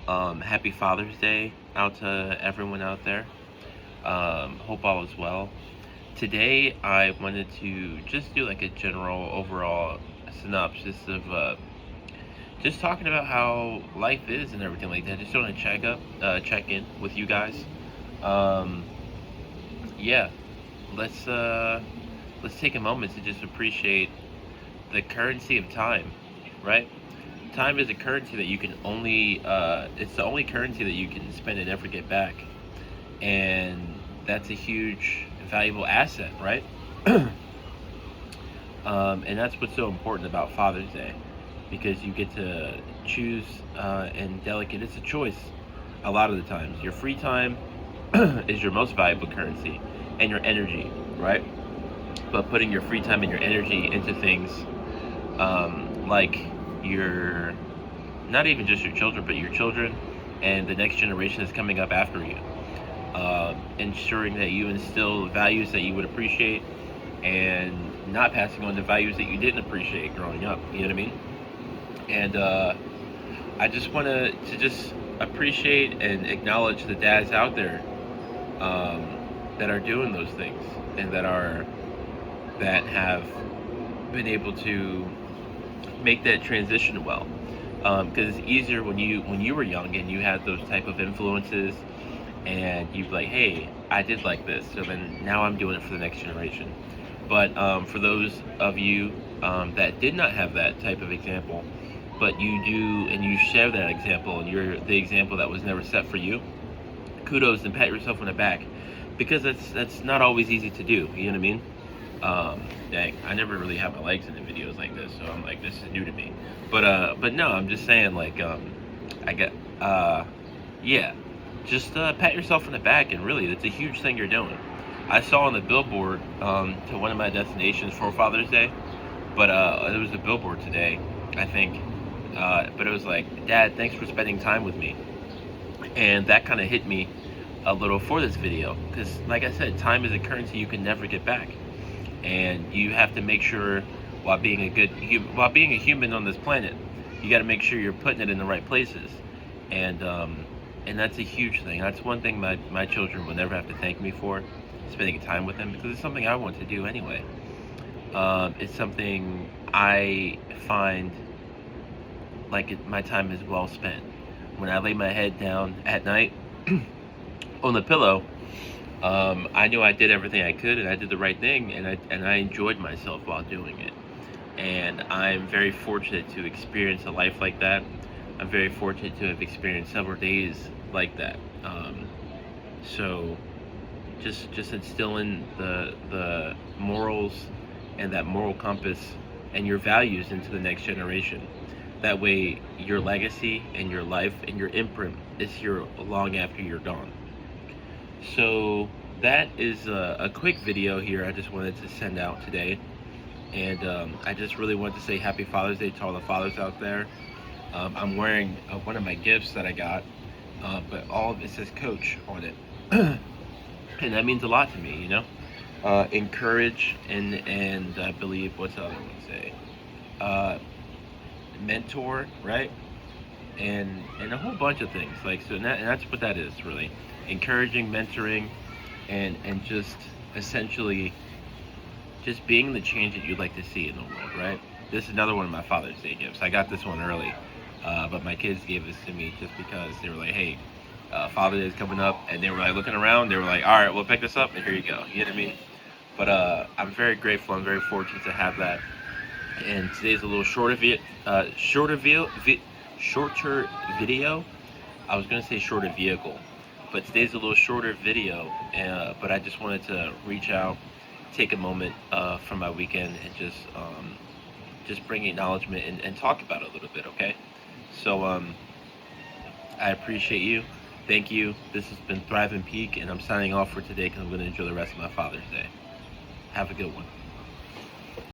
Happy Father's Day out to everyone out there. Hope all is well. Today, I wanted to just do like a general overall synopsis of just talking about how life is and everything like that. Just want to check in with you guys. Um, yeah, let's take a moment to just appreciate the currency of time, right? Time is a currency that you can only it's the only currency that you can spend and never get back, and that's a huge valuable asset, right? And that's what's so important about Father's Day, because you get to choose and delegate. It's a choice a lot of the times. Your free time is your most valuable currency, and your energy, right? But putting your free time and your energy into things like your, not even just your children, but your children and the next generation that's coming up after you. Ensuring that you instill values that you would appreciate and not passing on the values that you didn't appreciate growing up. You know what I mean? And I just want to just appreciate and acknowledge the dads out there that are doing those things and that have been able to make that transition well. Because it's easier when you were young and you had those type of influences, and you'd be like, hey, I did like this, so then now I'm doing it for the next generation. But for those of you that did not have that type of example, but you do and you share that example, and you're the example that was never set for you, kudos and pat yourself on the back, because that's not always easy to do. You know what I mean? Dang, I never really have my legs in the videos like this, so I'm like, this is new to me. But no, I'm just saying, like, I get, yeah, just pat yourself on the back, and really, that's a huge thing you're doing. I saw on the billboard to one of my destinations for Father's Day, but it was a billboard today, I think, but it was like, Dad, thanks for spending time with me, and that kind of hit me a little for this video, because, like I said, time is a currency you can never get back. And you have to make sure, while being a human on this planet, you got to make sure you're putting it in the right places, and that's a huge thing. That's one thing my children will never have to thank me for, spending time with them, because it's something I want to do anyway. It's something I find like my time is well spent. When I lay my head down at night on the pillow, I knew I did everything I could, and I did the right thing, and I enjoyed myself while doing it. And I'm very fortunate to experience a life like that. I'm very fortunate to have experienced several days like that. So just instilling the morals and that moral compass and your values into the next generation. That way, your legacy and your life and your imprint is here long after you're gone. So that is a quick video here I just wanted to send out today, and I just really wanted to say Happy Father's Day to all the fathers out there. I'm wearing one of my gifts that I got, but all of it says Coach on it, and that means a lot to me, you know. Encourage and I believe, what's the other one say? Mentor, right? And a whole bunch of things, like, so, and that's what that is, really. Encouraging, mentoring, and just essentially just being the change that you'd like to see in the world, right? This is another one of my Father's Day gifts. I got this one early, but my kids gave this to me just because they were like, hey, Father's Day is coming up, and they were like looking around, they were like, all right, we'll pick this up, and here you go. You know what I mean? But I'm very grateful, I'm very fortunate to have that. And today's a little shorter video. I was gonna say shorter vehicle, but today's a little shorter video. But I just wanted to reach out, take a moment from my weekend, and just bring acknowledgement and talk about it a little bit. Okay, so I appreciate you. Thank you. This has been Thrive and Peak, and I'm signing off for today because I'm going to enjoy the rest of my Father's Day. Have a good one.